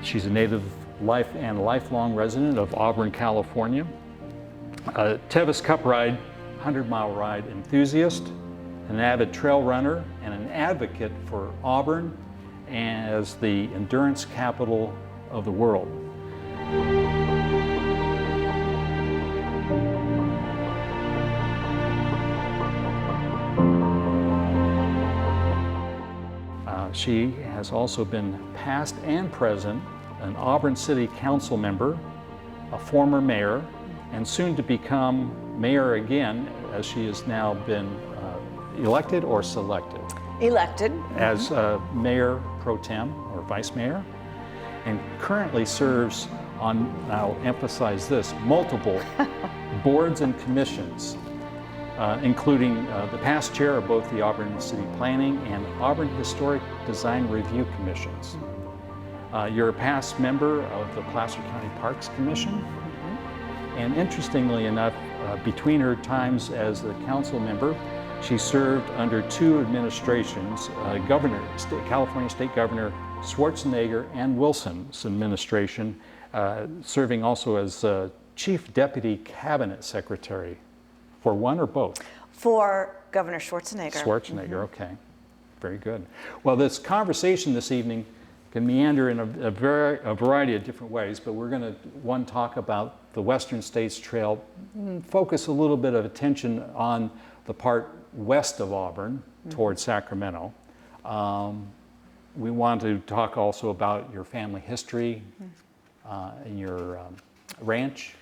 She's a native life and lifelong resident of Auburn, California. A Tevis Cup Ride, 100-mile ride enthusiast, an avid trail runner, and an advocate for Auburn as the endurance capital of the world. She has also been past and present an Auburn City Council member, a former mayor, and soon to become mayor again, as she has now been elected or selected? Elected. As mayor pro tem or vice mayor, and currently serves on, I'll emphasize this, multiple boards and commissions, including the past chair of both the Auburn City Planning and Auburn Historic Design Review Commissions. You're a past member of the Placer County Parks Commission. And interestingly enough, between her times as a council member, she served under two administrations, California State Governor Schwarzenegger and Wilson's administration, serving also as Chief Deputy Cabinet Secretary. For one or both? For Governor Schwarzenegger. Schwarzenegger, okay. Very good. Well, this conversation this evening can meander in a variety of different ways, but we're going to, talk about the Western States Trail, focus a little bit of attention on the part west of Auburn towards Sacramento. We want to talk also about your family history and your ranch.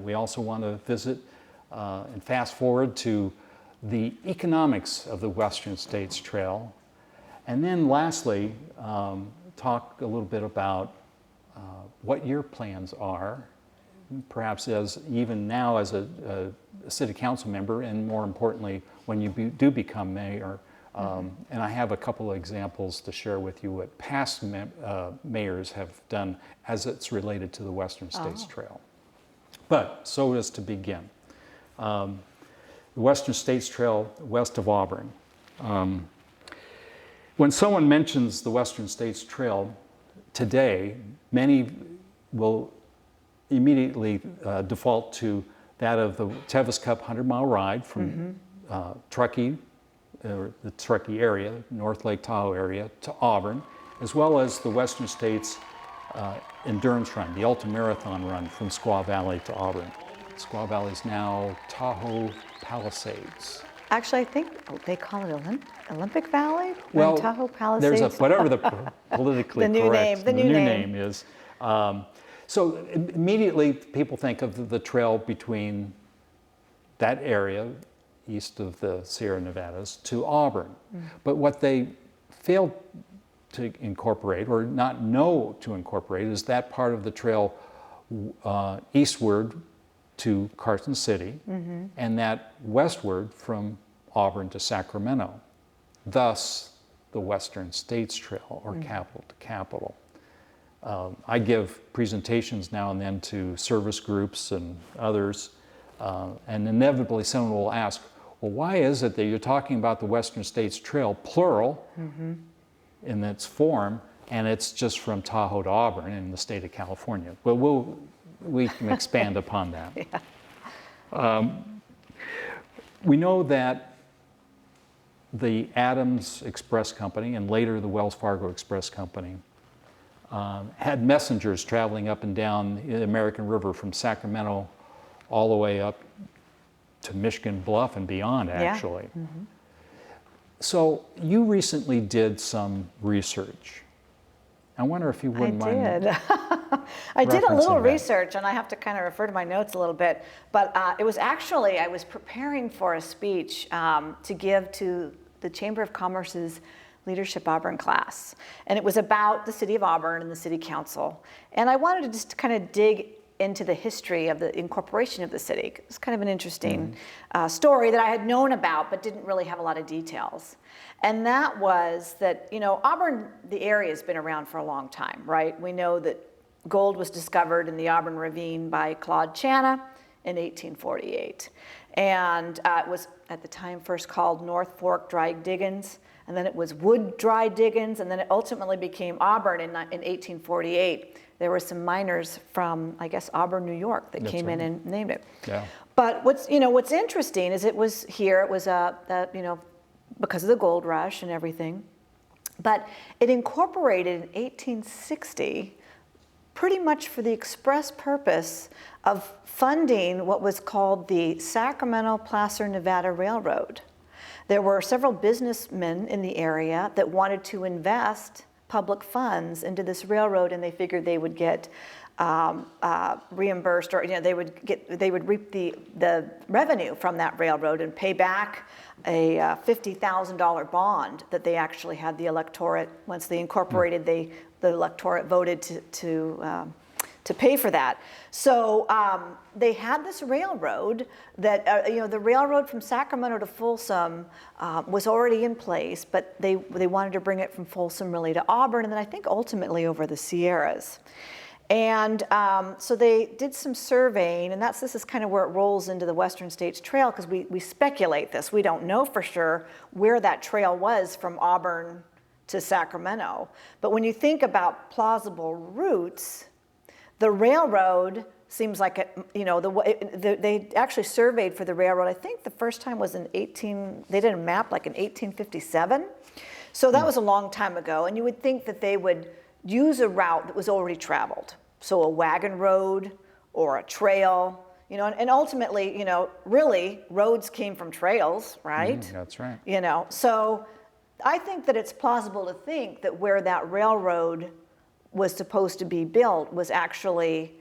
We also want to visit and fast forward to the economics of the Western States Trail. And then lastly, talk a little bit about what your plans are, perhaps even now as a city council member, and more importantly, when you do become mayor. And I have a couple of examples to share with you what past mayors have done as it's related to the Western States Trail. But so as to begin. The Western States Trail west of Auburn. When someone mentions the Western States Trail today, many will immediately default to that of the Tevis Cup 100-mile ride from Truckee, or the Truckee area, North Lake Tahoe area, to Auburn, as well as the Western States endurance run, the ultramarathon run from Squaw Valley to Auburn. Squaw Valley is now Tahoe Palisades. Actually, I think they call it Olympic Valley? Well, Tahoe Palisades? There's whatever the politically correct new name is. So immediately people think of the trail between that area, east of the Sierra Nevadas, to Auburn. But what they failed to incorporate, or not know to incorporate, is that part of the trail eastward to Carson City, and that westward from Auburn to Sacramento. Thus, the Western States Trail, or capital to capital. I give presentations now and then to service groups and others, and inevitably someone will ask, well, why is it that you're talking about the Western States Trail, plural, in its form, and it's just from Tahoe to Auburn in the state of California? Well, we can expand upon that. We know that the Adams Express Company, and later the Wells Fargo Express Company, had messengers traveling up and down the American River from Sacramento all the way up to Michigan Bluff and beyond, actually. So you recently did some research. I wonder if you wouldn't mind. I did a little that. research, and I have to kind of refer to my notes a little bit, but it was actually, I was preparing for a speech to give to the Chamber of Commerce's Leadership Auburn class. And it was about the city of Auburn and the city council. And I wanted to just kind of dig into the history of the incorporation of the city. It's kind of an interesting story that I had known about, but didn't really have a lot of details. And that was that, Auburn, the area has been around for a long time, right? We know that gold was discovered in the Auburn Ravine by Claude Channa in 1848. And it was at the time first called North Fork Dry Diggins, and then it was Wood Dry Diggins, and then it ultimately became Auburn in 1848. There were some miners from, I guess, Auburn, New York that came in and named it. Yeah. But what's interesting is it was here, it was because of the gold rush and everything, but it incorporated in 1860 pretty much for the express purpose of funding what was called the Sacramento-Placer Nevada Railroad. There were several businessmen in the area that wanted to invest public funds into this railroad, and they figured they would get reimbursed, or they would reap the revenue from that railroad and pay back a $50,000 bond that they actually had the electorate, once they incorporated, the electorate voted to pay for that. So they had this railroad that, the railroad from Sacramento to Folsom was already in place, but they wanted to bring it from Folsom really to Auburn, and then I think ultimately over the Sierras. And so they did some surveying, and this is kind of where it rolls into the Western States Trail, because we speculate this. We don't know for sure where that trail was from Auburn to Sacramento. But when you think about plausible routes, the railroad seems like they actually surveyed for the railroad. I think the first time was they did a map like in 1857. So that was a long time ago, and you would think that they would use a route that was already traveled. So a wagon road or a trail, and ultimately, really roads came from trails, right? That's right. So I think that it's plausible to think that where that railroad was supposed to be built was actually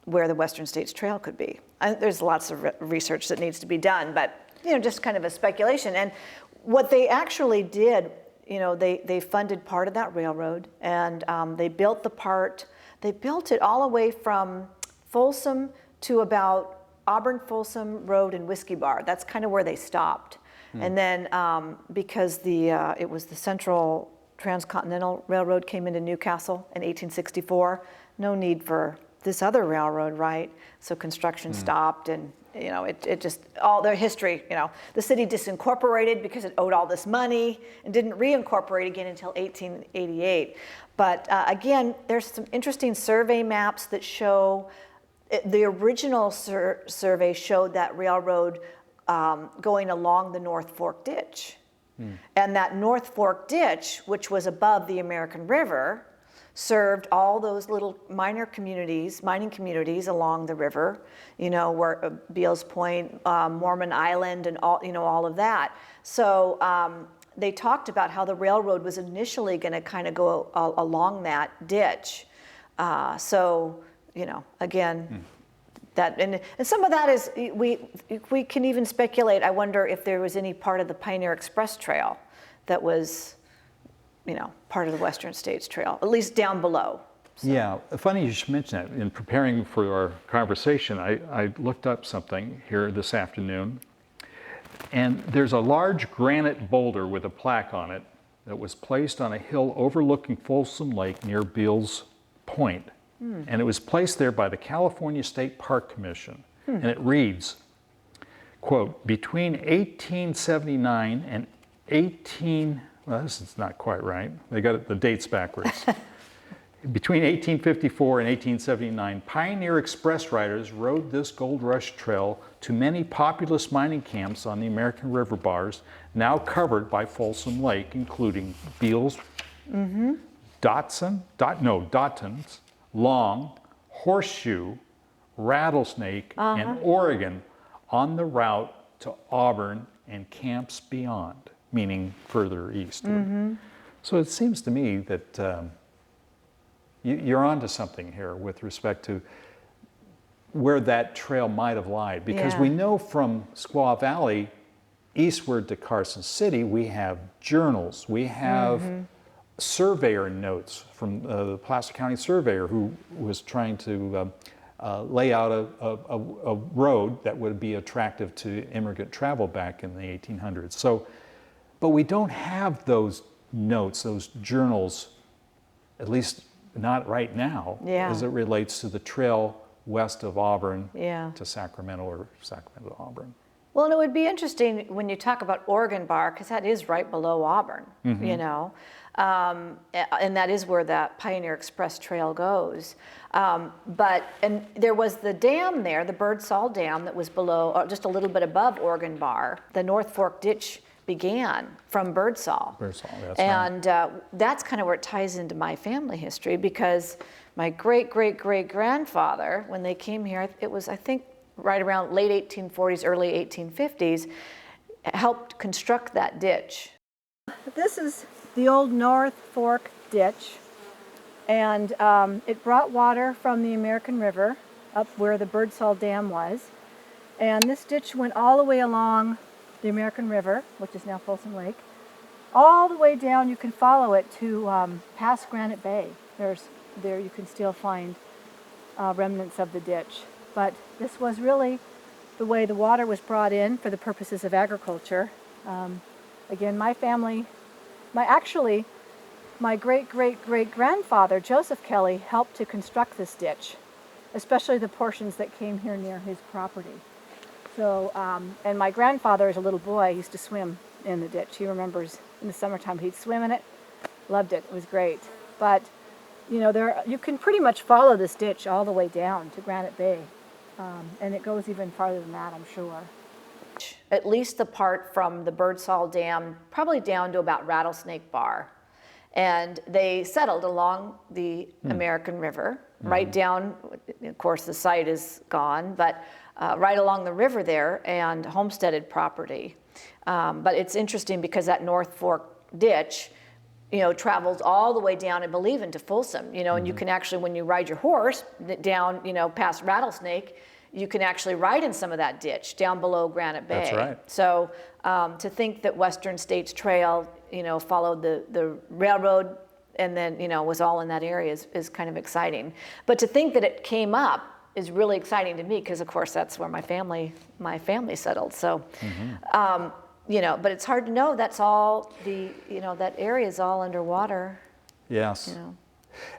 where the Western States Trail could be. There's lots of research that needs to be done, but just kind of a speculation. And what they actually did, they funded part of that railroad, and they built it all the way from Folsom to about Auburn, Folsom Road and Whiskey Bar. That's kind of where they stopped. And then because it was the Central Transcontinental Railroad came into Newcastle in 1864, no need for this other railroad, right? So construction stopped, and it just, all their history, the city disincorporated because it owed all this money and didn't reincorporate again until 1888. But again, there's some interesting survey maps that show, the original survey showed that railroad going along the North Fork Ditch. And that North Fork Ditch, which was above the American River, served all those little mining communities along the river, where Beals Point, Mormon Island, and all of that. So they talked about how the railroad was initially going to kind of go along that ditch. Again, that and some of that is we can even speculate. I wonder if there was any part of the Pioneer Express Trail that was, part of the Western States Trail, at least down below. So. Yeah, funny you should mention that. In preparing for our conversation, I looked up something here this afternoon, and there's a large granite boulder with a plaque on it that was placed on a hill overlooking Folsom Lake near Beals Point. And it was placed there by the California State Park Commission. And it reads, quote, between 1879 and well, this is not quite right. They got the dates backwards. Between 1854 and 1879, pioneer express riders rode this gold rush trail to many populous mining camps on the American River bars, now covered by Folsom Lake, including Beals, Dottons, Long, Horseshoe, Rattlesnake, and Oregon on the route to Auburn and camps beyond, meaning further eastward. So it seems to me that you're onto something here with respect to where that trail might have lied, because we know from Squaw Valley eastward to Carson City, we have journals, we have surveyor notes from the Placer County surveyor who was trying to lay out a road that would be attractive to immigrant travel back in the 1800s. So, but we don't have those notes, those journals, at least not right now, as it relates to the trail west of Auburn Yeah. to Sacramento or Sacramento to Auburn. Well, and it would be interesting when you talk about Oregon Bar, because that is right below Auburn, you know, and that is where that Pioneer Express Trail goes. And there was the dam there, the Birdsall Dam, that was below, or just a little bit above Oregon Bar. The North Fork Ditch began from Birdsall. Birdsall, that's right. And that's kind of where it ties into my family history, because my great-great-great-grandfather, when they came here, it was, I think, right around late 1840s, early 1850s, helped construct that ditch. This is the old North Fork Ditch, and it brought water from the American River up where the Birdsall Dam was. And this ditch went all the way along the American River, which is now Folsom Lake, all the way down. You can follow it to past Granite Bay. There you can still find remnants of the ditch. But this was really the way the water was brought in for the purposes of agriculture. Again, my family, my great-great-great-grandfather, Joseph Kelley, helped to construct this ditch, especially the portions that came here near his property. So, and my grandfather, as a little boy, used to swim in the ditch. He remembers in the summertime he'd swim in it, loved it, it was great. But, you know, you can pretty much follow this ditch all the way down to Granite Bay. And it goes even farther than that, I'm sure. At least the part from the Birdsall Dam, probably down to about Rattlesnake Bar. And they settled along the American River, right down, of course the site is gone, but right along the river there, and homesteaded property. But it's interesting because that North Fork Ditch, you know, travels all the way down, I believe, into Folsom, you know, and you can actually, when you ride your horse down, you know, past Rattlesnake, you can actually ride in some of that ditch down below Granite Bay. That's right. So to think that Western States Trail, you know, followed the railroad and then, you know, was all in that area is kind of exciting. But to think that it came up is really exciting to me because, of course, that's where my family settled. So, you know, but it's hard to know. That's all you know, that area is all underwater. Yes. You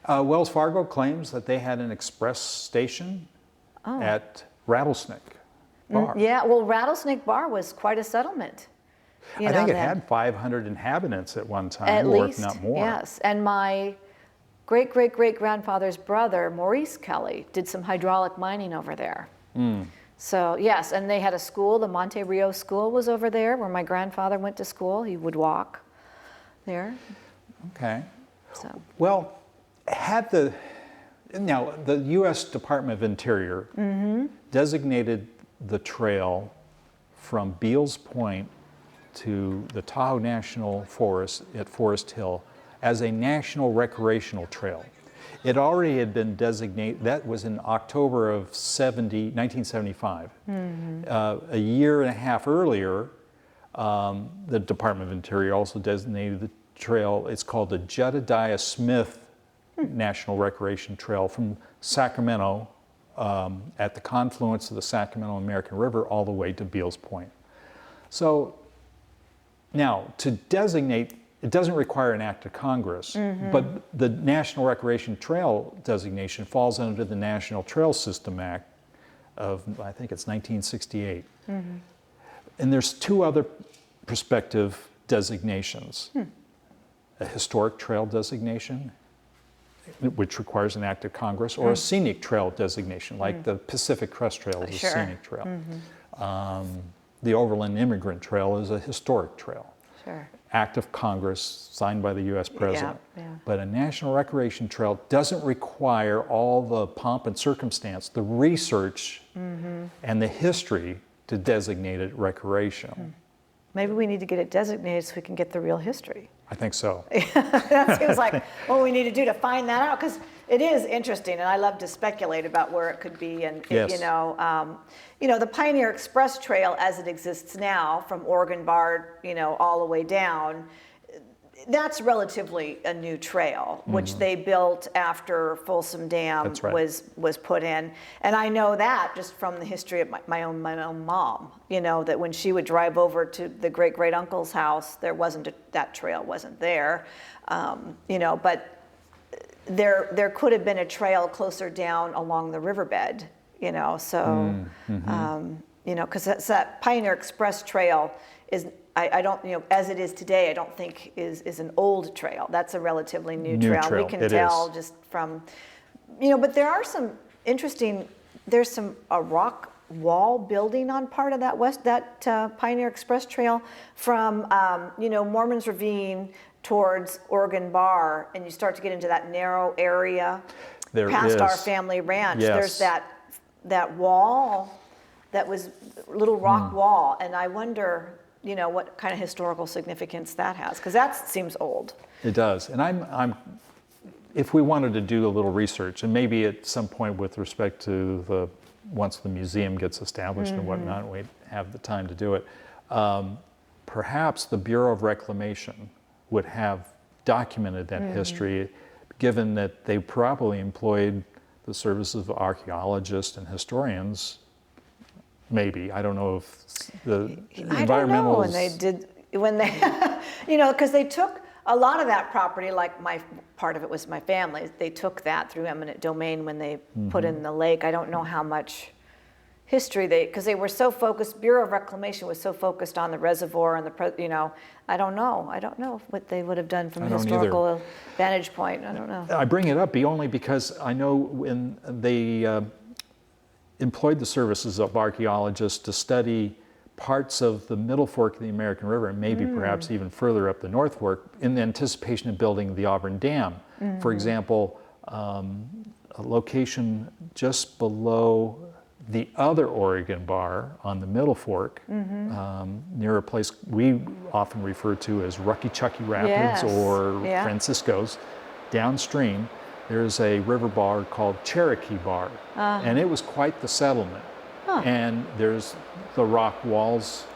know. Wells Fargo claims that they had an express station at Rattlesnake Bar. Yeah, well, Rattlesnake Bar was quite a settlement. I think it had 500 inhabitants at one time, at or least, if not more. Yes, and my great-great-great-grandfather's brother, Maurice Kelley, did some hydraulic mining over there. So, yes, and they had a school, the Monte Rio School was over there, where my grandfather went to school. He would walk there. Okay. So. Well, now, the U.S. Department of Interior designated the trail from Beals Point to the Tahoe National Forest at Forest Hill as a national recreational trail. It already had been designated, that was in October of 1975. A year and a half earlier, the Department of Interior also designated the trail, it's called the Jedediah Smith National Recreation Trail from Sacramento at the confluence of the Sacramento and American River all the way to Beals Point. So now, to designate, it doesn't require an act of Congress, but the National Recreation Trail designation falls under the National Trail System Act of, I think it's 1968. And there's two other prospective designations. A historic trail designation, which requires an act of Congress, or a scenic trail designation, like the Pacific Crest Trail is a scenic trail. The Overland Immigrant Trail is a historic trail. Act of Congress signed by the U.S. President. But a National Recreation Trail doesn't require all the pomp and circumstance, the research and the history to designate it recreational. Maybe we need to get it designated so we can get the real history. I think so. That seems like what we need to do to find that out, because it is interesting, and I love to speculate about where it could be. And you know, the Pioneer Express Trail, as it exists now, from Oregon Bar, you know, all the way down, that's relatively a new trail, which they built after Folsom Dam was put in. And I know that just from the history of my own mom, you know, that when she would drive over to the great-great-uncle's house, that trail wasn't there, you know, but there could have been a trail closer down along the riverbed, so, because that Pioneer Express Trail is, I don't, as it is today, I don't think is an old trail. That's a relatively new trail. We can tell just from, but there are some interesting, there's a rock wall building on part of that Pioneer Express Trail from, Mormon's Ravine towards Oregon Bar, and you start to get into that narrow area past our family ranch. Yes. There's that wall that was a little rock wall, and I wonder, what kind of historical significance that has, because that seems old. It does, and I'm if we wanted to do a little research, and maybe at some point with respect to once the museum gets established and whatnot, we have the time to do it, perhaps the Bureau of Reclamation would have documented that history, given that they probably employed the services of archaeologists and historians. Maybe, I don't know if the environmentalists. I don't know when they, because they took a lot of that property, like part of it was my family. They took that through eminent domain when they put in the lake. I don't know how much history because they were so focused, Bureau of Reclamation was so focused on the reservoir and I don't know what they would have done from a historical vantage point. I don't know. I bring it up only because I know when they employed the services of archaeologists to study parts of the Middle Fork of the American River, and maybe perhaps even further up the North Fork, in anticipation of building the Auburn Dam. For example, a location just below the other Oregon Bar on the Middle Fork, near a place we often refer to as Rucky Chucky Rapids or Francisco's, downstream, there's a river bar called Cherokee Bar, and it was quite the settlement. And there's the rock walls,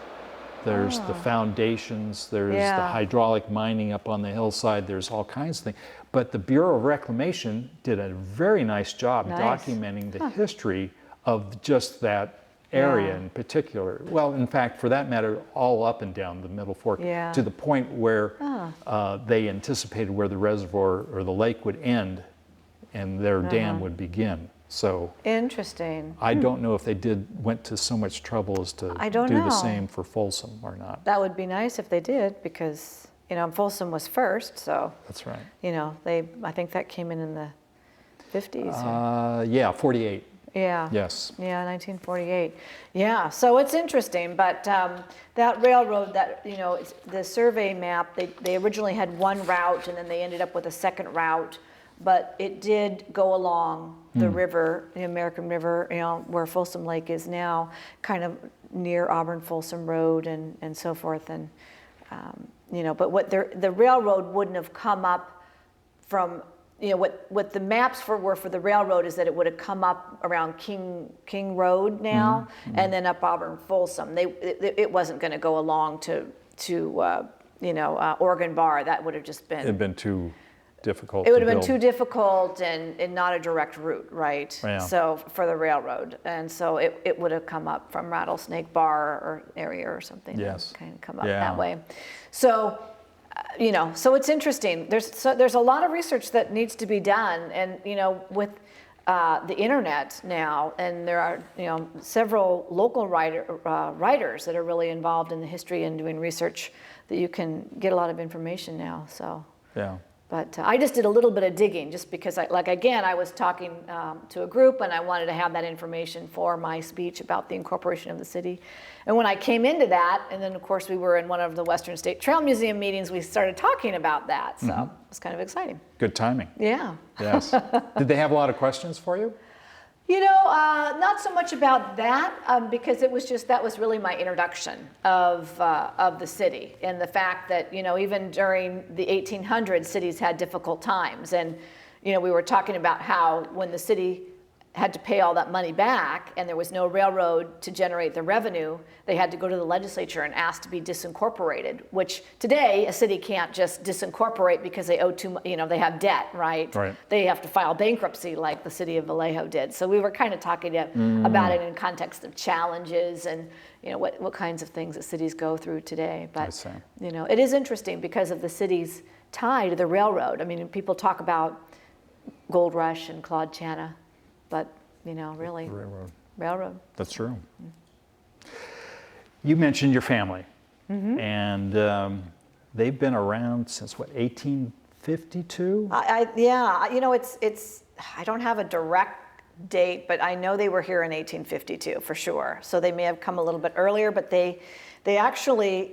there's the foundations, there's the hydraulic mining up on the hillside, there's all kinds of things. But the Bureau of Reclamation did a very nice job documenting the history of just that area in particular. Well, in fact, for that matter, all up and down the Middle Fork, to the point where they anticipated where the reservoir or the lake would end and their dam would begin. So interesting. I don't know if they went to so much trouble as to do the same for Folsom or not. That would be nice if they did, because Folsom was first, so that's right. I think that came in the 50s. Yeah, 48. Yeah. Yes. Yeah, 1948. Yeah, so it's interesting, but that railroad, the survey map, they originally had one route, and then they ended up with a second route, but it did go along the river, the American River, where Folsom Lake is now, kind of near Auburn Folsom Road and so forth, and but what the railroad wouldn't have come up from. What the maps were for the railroad is that it would have come up around King Road now, and then up Auburn Folsom. It wasn't going to go along to Oregon Bar. That would have just been. It'd been too difficult. It would have been too difficult and not a direct route, right? Yeah. So for the railroad, and so it would have come up from Rattlesnake Bar or area or something. Yes. Kind of come up that way. So. So it's interesting. There's a lot of research that needs to be done, and with the internet now, and there are several local writers that are really involved in the history and doing research that you can get a lot of information now. So yeah. But I just did a little bit of digging, just because I was talking to a group, and I wanted to have that information for my speech about the incorporation of the city. And when I came into that, and then of course we were in one of the Western State Trail Museum meetings, we started talking about that. So it was kind of exciting. Good timing. Yeah. Yes. Did they have a lot of questions for you? Not so much about that, because it was that was really my introduction of the city, and the fact that, even during the 1800s, cities had difficult times. And, we were talking about how when the city had to pay all that money back and there was no railroad to generate the revenue, they had to go to the legislature and ask to be disincorporated, which today a city can't just disincorporate because they owe too much, they have debt, right? They have to file bankruptcy like the city of Vallejo did. So we were kind of talking about it in context of challenges and what kinds of things that cities go through today. But it is interesting because of the city's tie to the railroad. I mean, people talk about Gold Rush and Claude Channa, but really. Railroad. Railroad. That's true. You mentioned your family, and they've been around since what, 1852? Yeah, it's. I don't have a direct date, but I know they were here in 1852 for sure. So they may have come a little bit earlier, but they actually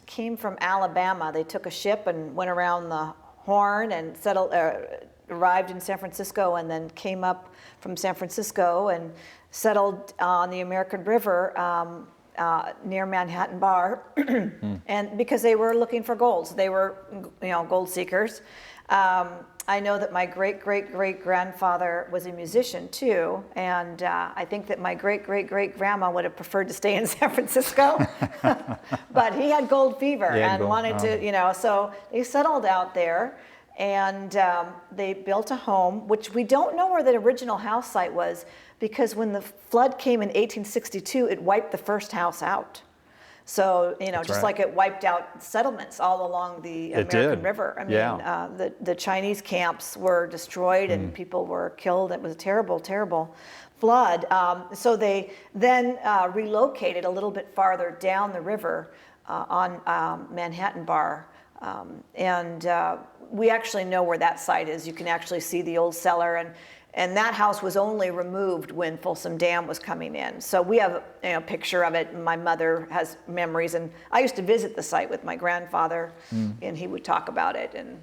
came from Alabama. They took a ship and went around the Horn and settled, arrived in San Francisco, and then came up from San Francisco and settled on the American River near Manhattan Bar, and because they were looking for gold, so they were, gold seekers. I know that my great-great-great-grandfather was a musician too, and I think that my great-great-great-grandma would have preferred to stay in San Francisco, but he had gold fever and wanted to, so they settled out there, and they built a home, which we don't know where the original house site was, because when the flood came in 1862, it wiped the first house out. So, just like it wiped out settlements all along the American River. I mean, the Chinese camps were destroyed and people were killed. It was a terrible, terrible flood. So they then relocated a little bit farther down the river on Manhattan Bar. And we actually know where that site is. You can actually see the old cellar, and that house was only removed when Folsom Dam was coming in. So we have a picture of it, and my mother has memories. And I used to visit the site with my grandfather, and he would talk about it. And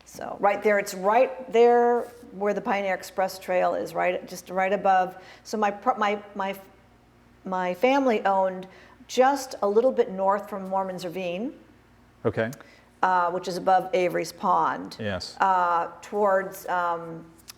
so right there, it's right there where the Pioneer Express Trail is, just right above. So my family owned just a little bit north from Mormon's Ravine. Okay. Which is above Avery's Pond. Yes. Towards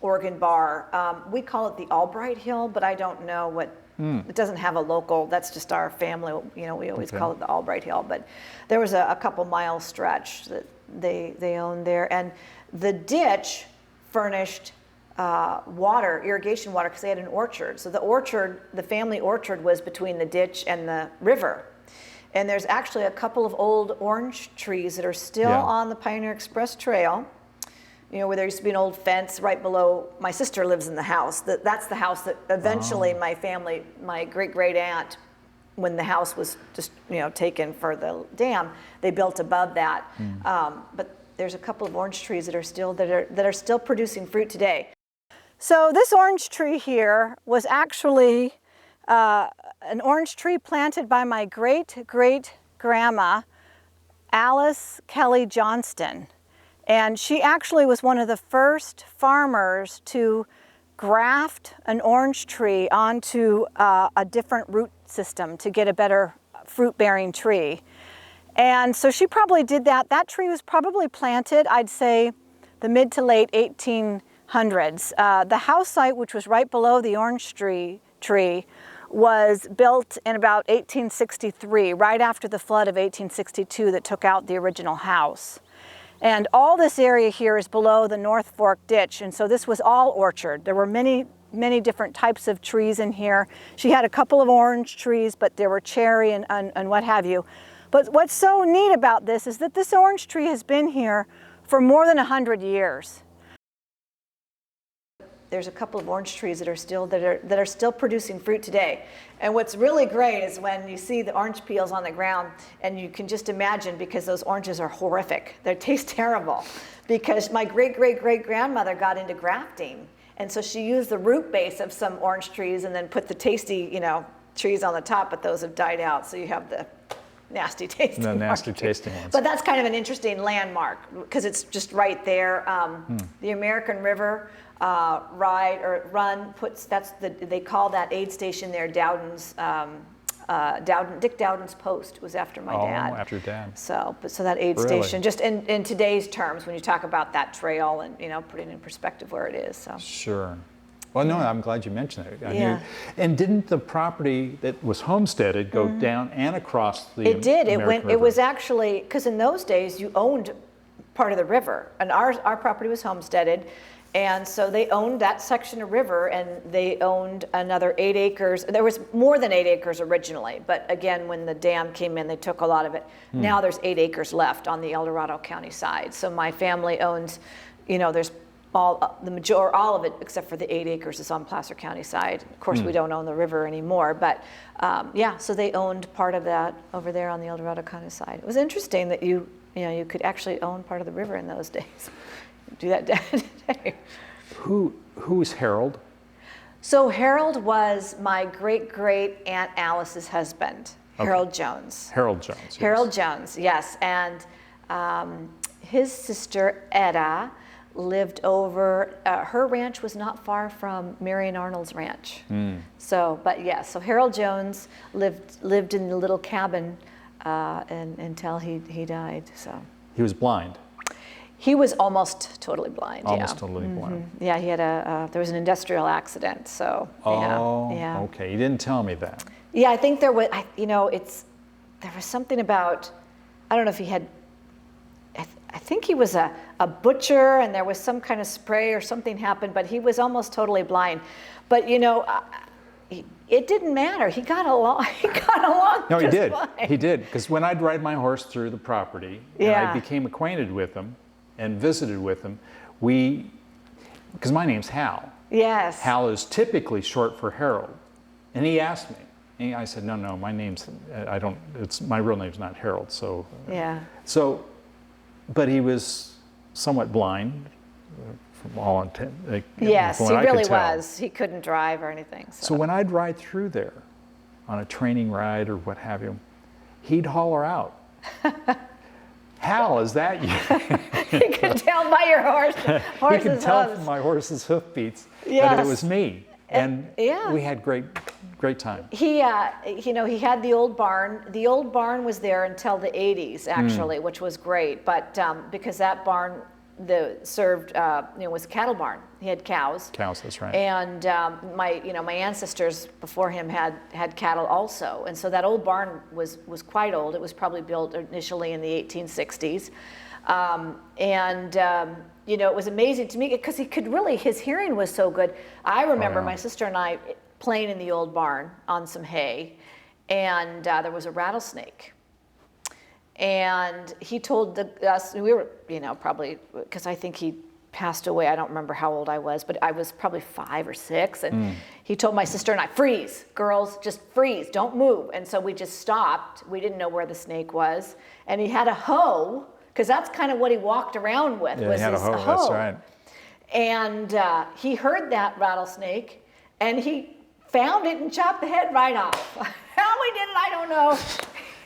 Oregon Bar. We call it the Albright Hill, but I don't know what, it doesn't have a local, that's just our family, we always call it the Albright Hill, but there was a couple mile stretch that they owned there, and the ditch furnished irrigation water, because they had an orchard. So the family orchard was between the ditch and the river. And there's actually a couple of old orange trees that are still on the Pioneer Express Trail, where there used to be an old fence right below. My sister lives in the house. That's the house that eventually my family, my great-great aunt, when the house was just, taken for the dam, they built above that. But there's a couple of orange trees that are still producing fruit today. So this orange tree here was actually an orange tree planted by my great-great-grandma, Alice Kelley Johnston. And she actually was one of the first farmers to graft an orange tree onto a different root system to get a better fruit-bearing tree. And so she probably did that. That tree was probably planted, I'd say, the mid to late 1800s. The house site, which was right below the orange tree, was built in about 1863, right after the flood of 1862 that took out the original house. And all this area here is below the North Fork ditch, and so this was all orchard. There were many, many different types of trees in here. She had a couple of orange trees, but there were cherry and what have you. But what's so neat about this is that this orange tree has been here for more than 100 years. There's a couple of orange trees that are still producing fruit today. And what's really great is when you see the orange peels on the ground, and you can just imagine, because those oranges are horrific. They taste terrible, because my great-great-great-grandmother got into grafting. And so she used the root base of some orange trees and then put the tasty, trees on the top, but those have died out. So you have the nasty tasting ones. But that's kind of an interesting landmark, because it's just right there. The American River they call that aid station there Dowden's, Dick Dowden's Post was after my dad. Oh, after Dad. So that aid station, just in today's terms, when you talk about that trail and, put it in perspective where it is. So. Sure. Well, no, I'm glad you mentioned it. And didn't the property that was homesteaded go down and across the It did. American River? It was actually, because in those days you owned part of the river, and our property was homesteaded. And so they owned that section of river, and they owned another 8 acres. There was more than 8 acres originally, but again, when the dam came in, they took a lot of it. Now there's 8 acres left on the El Dorado County side. So my family owns, there's all of it except for the 8 acres is on Placer County side. Of course, we don't own the river anymore, but so they owned part of that over there on the El Dorado County side. It was interesting that you could actually own part of the river in those days. Do that today. Who's Harold? So Harold was my great Aunt Alice's husband, Harold Jones. Harold Jones. Yes. Harold Jones, yes. And his sister, Etta, lived over, her ranch was not far from Marion Arnold's ranch. So Harold Jones lived in the little cabin until he died, so. He was blind. He was almost totally blind. Almost totally blind. Yeah, he had there was an industrial accident, so. Yeah. Okay. You didn't tell me that. Yeah, I think there was, there was something about, I don't know if he had, I think he was a butcher and there was some kind of spray or something happened, but he was almost totally blind. But it didn't matter. He got along. No, he did. Fine. He did. Because when I'd ride my horse through the property, and I became acquainted with him and visited with him, because my name's Hal. Yes. Hal is typically short for Harold, and he asked me. And I said, no, my name's, my real name's not Harold, so. Yeah. So, but he was somewhat blind from all intent. Yes, he really was. He couldn't drive or anything. So when I'd ride through there on a training ride or what have you, he'd holler out, Hal, is that you? You could tell by your horse's hooves. You could tell from my horse's hoofbeats that it was me. And we had great time. He had the old barn. The old barn was there until the 80s, actually, which was great. But because that barn served, was a cattle barn. He had cows. Cows, that's right. And my ancestors before him had cattle also. And so that old barn was quite old. It was probably built initially in the 1860s. It was amazing to me because his hearing was so good. I remember my sister and I playing in the old barn on some hay, and there was a rattlesnake. And he told us, we were, probably, because I think he passed away, I don't remember how old I was, but I was probably 5 or 6, and he told my sister and I, freeze, girls, just freeze, don't move. And so we just stopped. We didn't know where the snake was. And he had a hoe, because that's kind of what he walked around with, was he had his a hoe. That's right. And he heard that rattlesnake, and he found it and chopped the head right off. How he did it, I don't know.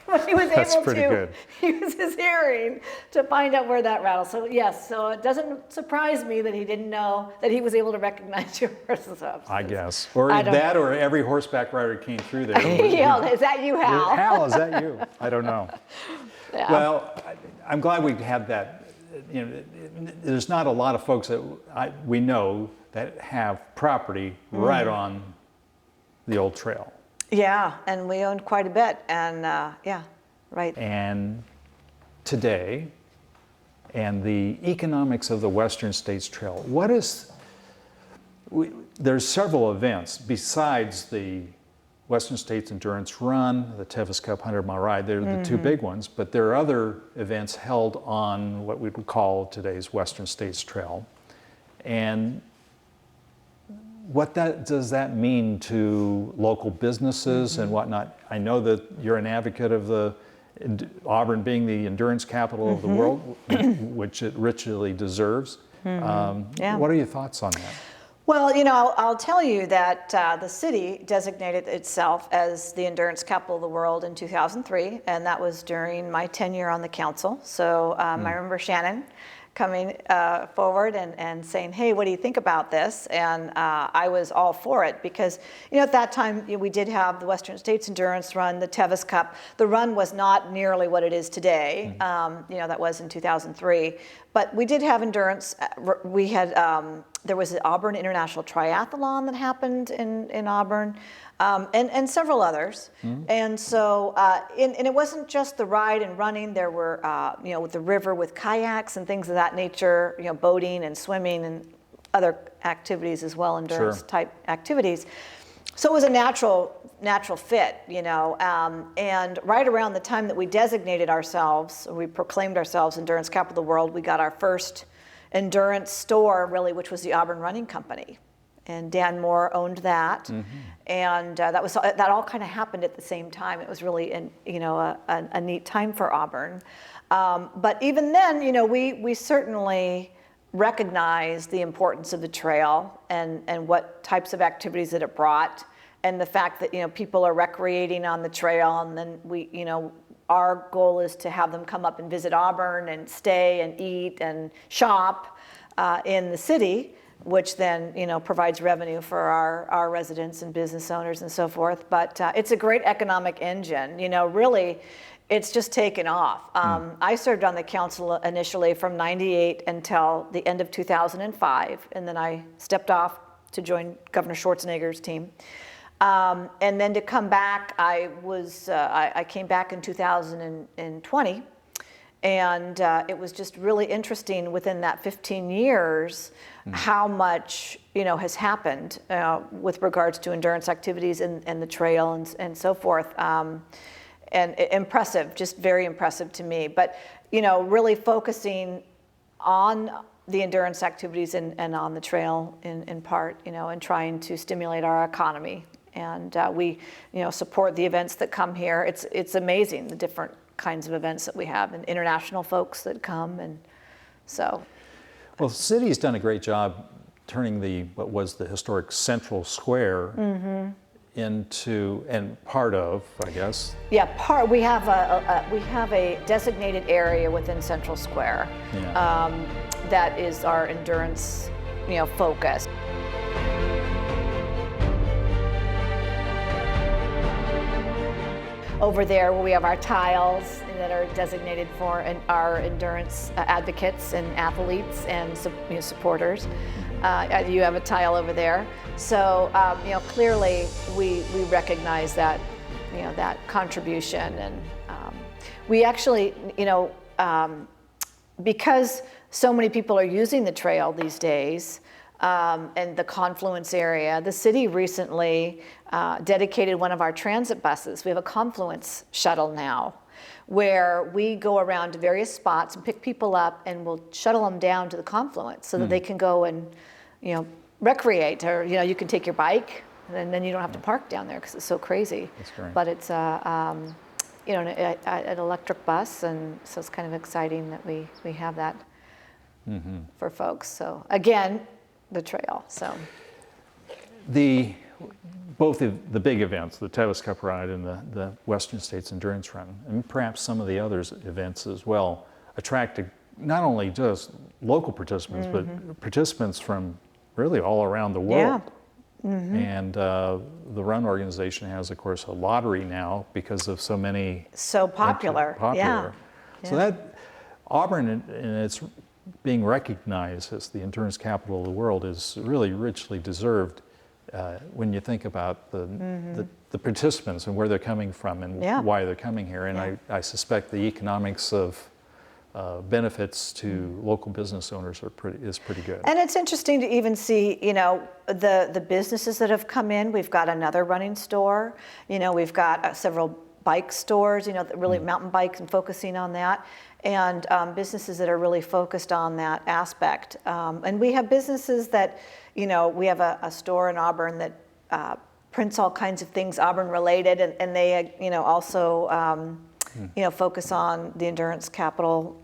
But he was able to use his hearing to find out where that rattled. So yes, so it doesn't surprise me that he didn't know that he was able to recognize your horse's hooves. I guess. Or that, or every horseback rider came through there. He yelled, is that you, Hal? Hal, is that you? I don't know. Yeah. Well, I'm glad we had that. There's not a lot of folks that we know that have property right on the old trail. Yeah, and we owned quite a bit, and right. And today, and the economics of the Western States Trail, there's several events besides the Western States Endurance Run, the Tevis Cup 100-mile ride. They're the two big ones, but there are other events held on what we would call today's Western States Trail. And what does that mean to local businesses and whatnot? I know that you're an advocate of Auburn being the endurance capital of the world, which it richly deserves. What are your thoughts on that? Well, I'll tell you that the city designated itself as the endurance capital of the world in 2003, and that was during my tenure on the council. So I remember Shannon coming forward and saying, hey, what do you think about this? And I was all for it because, at that time we did have the Western States Endurance Run, the Tevis Cup. The run was not nearly what it is today. That was in 2003. But we did have endurance. We had, there was the Auburn International Triathlon that happened in Auburn. And several others. And so, and it wasn't just the ride and running. There were, with the river with kayaks and things of that nature, boating and swimming and other activities as well, endurance type activities. So it was a natural fit, and right around the time that we designated ourselves, we proclaimed ourselves endurance capital of the world, we got our first endurance store, really, which was the Auburn Running Company. And Dan Moore owned that, and that all kind of happened at the same time. It was really a neat time for Auburn. But even then, we certainly recognized the importance of the trail and what types of activities that it brought, and the fact that people are recreating on the trail, and then our goal is to have them come up and visit Auburn and stay and eat and shop in the city, which then provides revenue for our residents and business owners and so forth. But it's a great economic engine. Really, it's just taken off. I served on the council initially from '98 until the end of 2005, and then I stepped off to join Governor Schwarzenegger's team. And then to come back, I came back in 2020. And it was just really interesting within that 15 years how much has happened with regards to endurance activities and the trail and so forth. And impressive, just very impressive to me. But really focusing on the endurance activities and on the trail in part, and trying to stimulate our economy. And we support the events that come here. It's amazing, the different kinds of events that we have, and international folks that come, and so. Well, the city's done a great job turning what was the historic Central Square into, and part of, I guess. Yeah, we have a designated area within Central Square that is our endurance, focus. Over there, where we have our tiles that are designated for our endurance advocates and athletes and supporters. You have a tile over there. So, clearly we recognize that, that contribution. And we actually, because so many people are using the trail these days, and the Confluence area, the city recently dedicated one of our transit buses. We have a Confluence shuttle now, where we go around to various spots and pick people up, and we'll shuttle them down to the Confluence so that they can go and recreate, or you can take your bike, and then you don't have to park down there because it's so crazy. That's great. But it's an electric bus, and so it's kind of exciting that we have that for folks. So again, the trail. So both the big events, the Tevis Cup Ride and the Western States Endurance Run, and perhaps some of the other events as well, attracted not only just local participants, but participants from really all around the world. Yeah. And the run organization has, of course, a lottery now because of so many. So popular. Yeah. So that Auburn, and it's being recognized as the endurance capital of the world, is really richly deserved when you think about the participants and where they're coming from and why they're coming here. And I suspect the economics of benefits to local business owners is pretty good. And it's interesting to even see, the businesses that have come in. We've got another running store. We've got several bike stores, that really mountain bikes and focusing on that. And businesses that are really focused on that aspect. And we have businesses that, we have a store in Auburn that prints all kinds of things Auburn related, and they, also, focus on the endurance capital,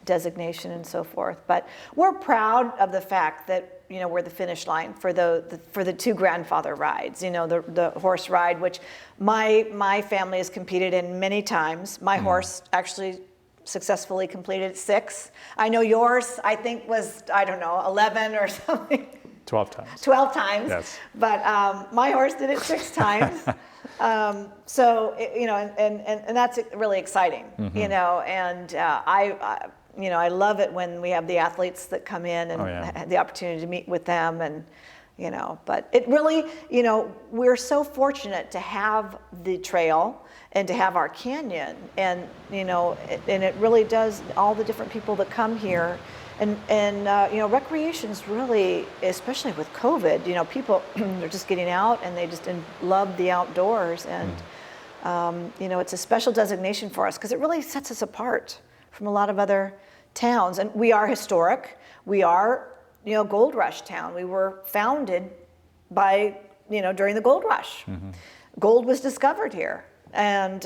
designation and so forth. But we're proud of the fact that, we're the finish line for the two grandfather rides, the horse ride, which my family has competed in many times. My horse actually successfully completed 6. I know yours, I think, was, 11 or something. 12 times. 12 times. Yes. But my horse did it 6 times. So, and that's really exciting, and I love it when we have the athletes that come in and the opportunity to meet with them, and, but it really, we're so fortunate to have the trail and to have our canyon, and, and it really does, all the different people that come here. And recreation's really, especially with COVID, people are just getting out and they just love the outdoors. And, it's a special designation for us because it really sets us apart from a lot of other, towns, and we are historic. We are, gold rush town. We were founded by, during the gold rush. Gold was discovered here. And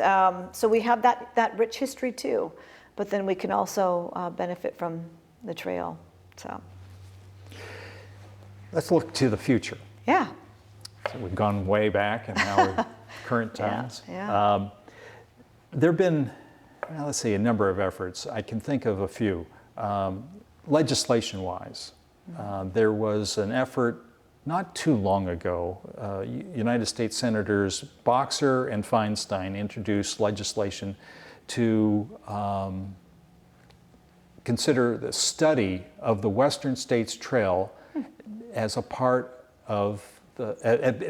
so we have that rich history too. But then we can also benefit from the trail, so. Let's look to the future. Yeah. So we've gone way back and now we're current times. Yeah. There have been, let's see, a number of efforts. I can think of a few. Legislation-wise, there was an effort not too long ago. United States Senators Boxer and Feinstein introduced legislation to consider the study of the Western States Trail as a part of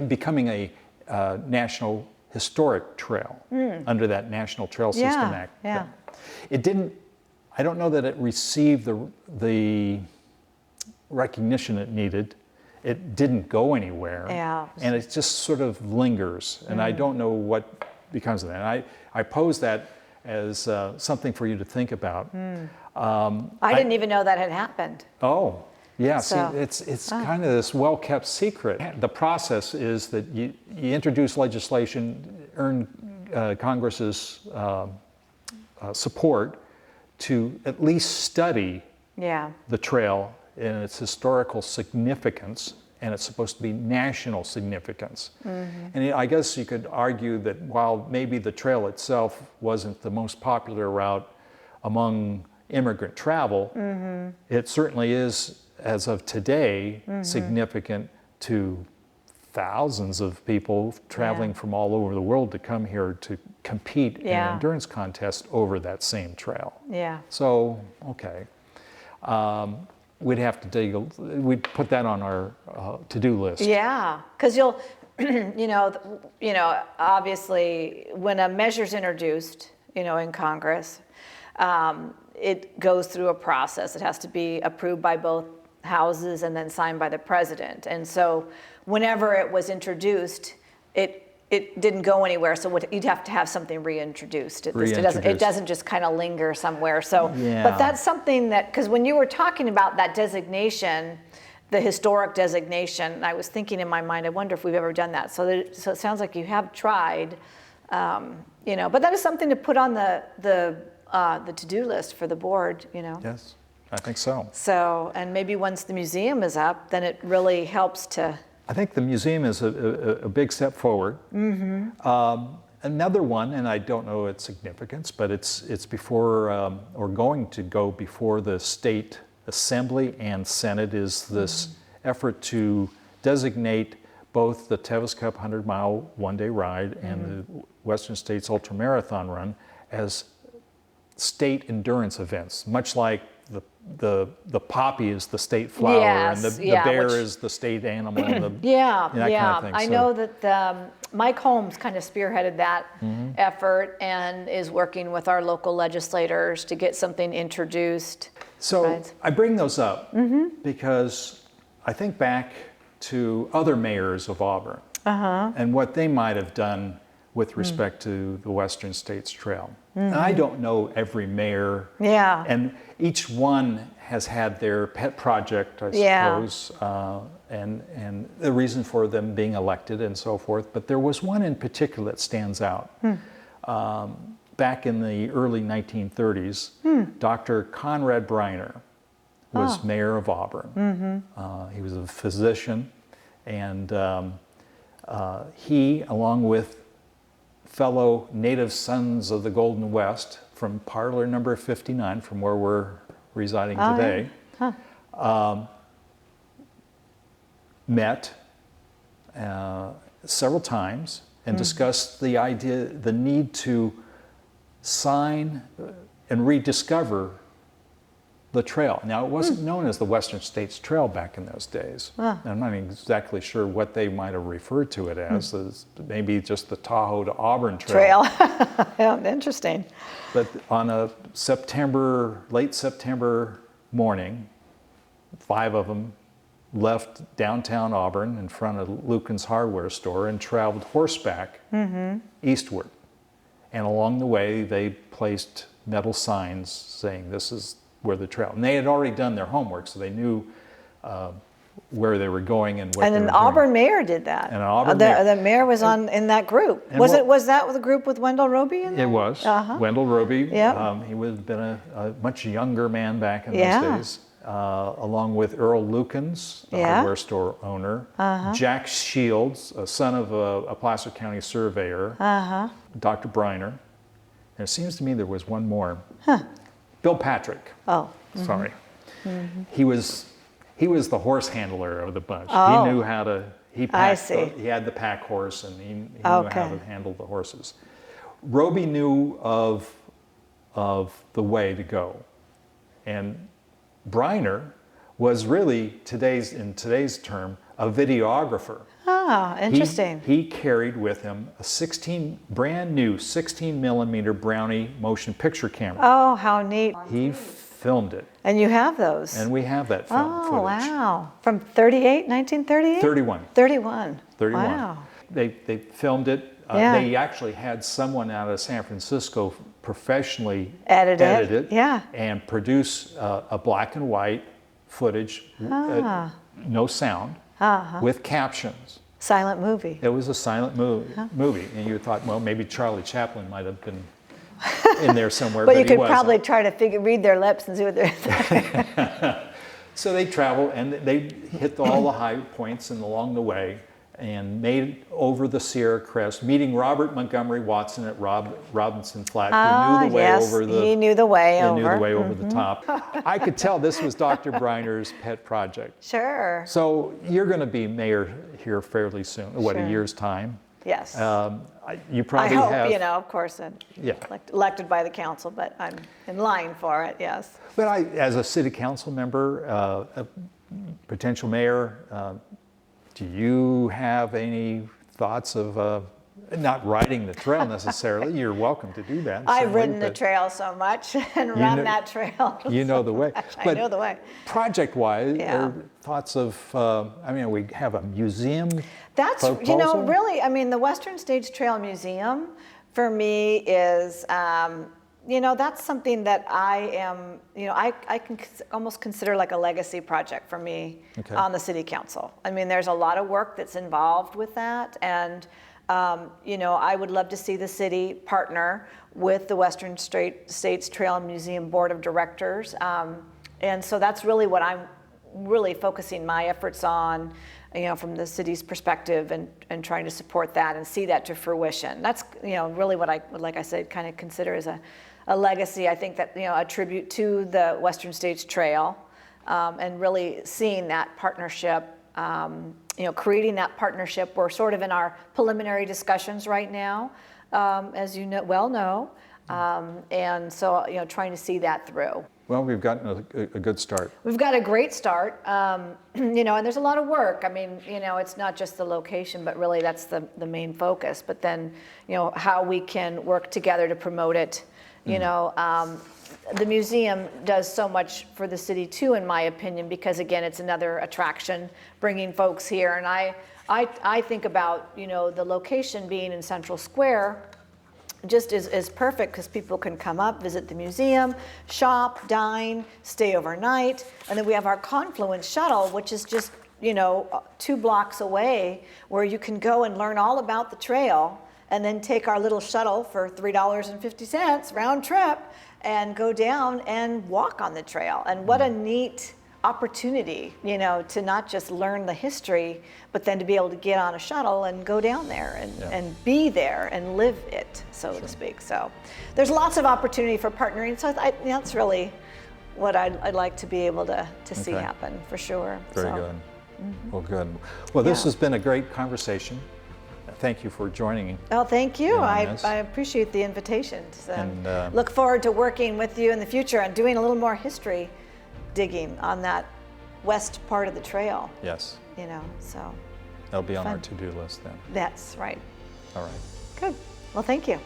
becoming a National Historic Trail under that National Trail System Act. Yeah. It didn't, I don't know that it received the recognition it needed. It didn't go anywhere. Yeah. And it just sort of lingers. And I don't know what becomes of that. I pose that as something for you to think about. I didn't even know that had happened. Oh, yeah. So, see, it's kind of this well-kept secret. The process is that you introduce legislation, earn Congress's support to at least study the trail in its historical significance, and it's supposed to be national significance. And I guess you could argue that while maybe the trail itself wasn't the most popular route among immigrant travel, it certainly is, as of today, significant to thousands of people traveling from all over the world to come here to compete in an endurance contest over that same trail. Yeah. So, okay. We'd have to we'd put that on our to-do list. Yeah, because you'll, obviously, when a measure's introduced, in Congress, it goes through a process. It has to be approved by both houses and then signed by the president. And so, whenever it was introduced, it didn't go anywhere. So you'd have to have something reintroduced. It doesn't just kind of linger somewhere. So, but that's something that, because when you were talking about that designation, the historic designation, I was thinking in my mind, I wonder if we've ever done that. So it sounds like you have tried, but that is something to put on the to-do list for the board, Yes, I think so. So, and maybe once the museum is up, then it really helps to. I think the museum is a big step forward. Another one, and I don't know its significance, but it's before, or going to go before the state assembly and Senate, is this effort to designate both the Tevis Cup 100-mile one-day ride and the Western States Ultramarathon Run as state endurance events, much like the poppy is the state flower, and the bear is the state animal, and that kind of thing. I know that Mike Holmes kind of spearheaded that effort and is working with our local legislators to get something introduced. So I bring those up because I think back to other mayors of Auburn and what they might have done with respect to the Western States Trail. And I don't know every mayor, and each one has had their pet project, I suppose, and the reason for them being elected and so forth. But there was one in particular that stands out. Back in the early 1930s, Dr. Conrad Briner was mayor of Auburn. He was a physician, and he, along with fellow native sons of the Golden West from parlor number 59, from where we're residing today, met several times and discussed the need to sign and rediscover the trail. Now, it wasn't known as the Western States Trail back in those days. I'm not exactly sure what they might have referred to it as maybe just the Tahoe to Auburn Trail. Interesting. But on a late September morning, 5 of them left downtown Auburn in front of Lucan's hardware store and traveled horseback eastward. And along the way, they placed metal signs saying, "This is where the trail. And they had already done their homework, so they knew where they were going and what And they then were the Auburn doing. mayor did that. And an Auburn the, mayor. the mayor was in that group. And Was that the group with Wendell Roby in there? It was. Uh-huh. Wendell Roby. Yep. He would have been a much younger man back in Yeah. those days, along with Earl Lukens, the Yeah. hardware store owner, Jack Shields, a son of a Placer County surveyor, Dr. Briner. And it seems to me there was one more. Bill Patrick. Oh. Sorry. He was the horse handler of the bunch. Oh. He knew how to. He had the pack horse, and he knew how to handle the horses. Roby knew of the way to go, and Briner was really in today's term a videographer. Ah, interesting. He carried with him a brand new 16 millimeter Brownie motion picture camera. Oh, how neat. He filmed it. And you have those. And we have that film footage. Oh, wow. From 1938? 31. 31. 31. Wow. They filmed it. Yeah. They actually had someone out of San Francisco professionally Edit it yeah. and produce a black and white footage, no sound, with captions. Silent movie. It was a silent movie. And you thought, well, maybe Charlie Chaplin might have been in there somewhere, But but you could he wasn't. probably try to read their lips and see what they're saying. So they traveled and they hit all the high points and along the way and made over the Sierra Crest, meeting Robert Montgomery Watson at Robinson Flat, who knew the way over the. He knew the way over. Knew the way over the top. I could tell this was Dr. Briner's pet project. Sure. So you're going to be mayor here fairly soon. What, Sure. a year's time? Yes. You probably I hope, have. of course, Yeah. elected by the council, but I'm in line for it, yes. But as a city council member, a potential mayor, do you have any thoughts of not riding the trail necessarily? You're welcome to do that. I've certainly, ridden the but trail so much and run that trail. You know the way. I know the way. Project-wise, Yeah. thoughts of, we have a museum That's, proposal? really, the Western States Trail Museum for me is, that's something that I am, I can almost consider like a legacy project for me on the city council. There's a lot of work that's involved with that, and I would love to see the city partner with the Western States Trail Museum Board of Directors, and so that's really what I'm really focusing my efforts on, from the city's perspective, and trying to support that and see that to fruition. That's, really what I would, like I said, kind of consider as a legacy. I think that, a tribute to the Western States Trail, and really seeing that partnership, creating that partnership. We're sort of in our preliminary discussions right now, as you well know, and so, trying to see that through. Well, we've gotten a good start. We've got a great start, and there's a lot of work. It's not just the location, but really that's the main focus. But then, how we can work together to promote it. The museum does so much for the city too, in my opinion, because again, it's another attraction, bringing folks here. And I think about, the location being in Central Square just is perfect because people can come up, visit the museum, shop, dine, stay overnight. And then we have our Confluence shuttle, which is just, 2 blocks away, where you can go and learn all about the trail and then take our little shuttle for $3.50 round trip and go down and walk on the trail. And what a neat opportunity, to not just learn the history, but then to be able to get on a shuttle and go down there and be there and live it, so to speak. So there's lots of opportunity for partnering. So that's really what I'd like to be able to see happen, for sure. Very good. Well, good. Well, this has been a great conversation. Thank you for joining me. Oh, thank you. I appreciate the invitation. And look forward to working with you in the future and doing a little more history digging on that west part of the trail. Yes. So. That'll be on our to-do list then. That's right. All right. Good. Well, thank you.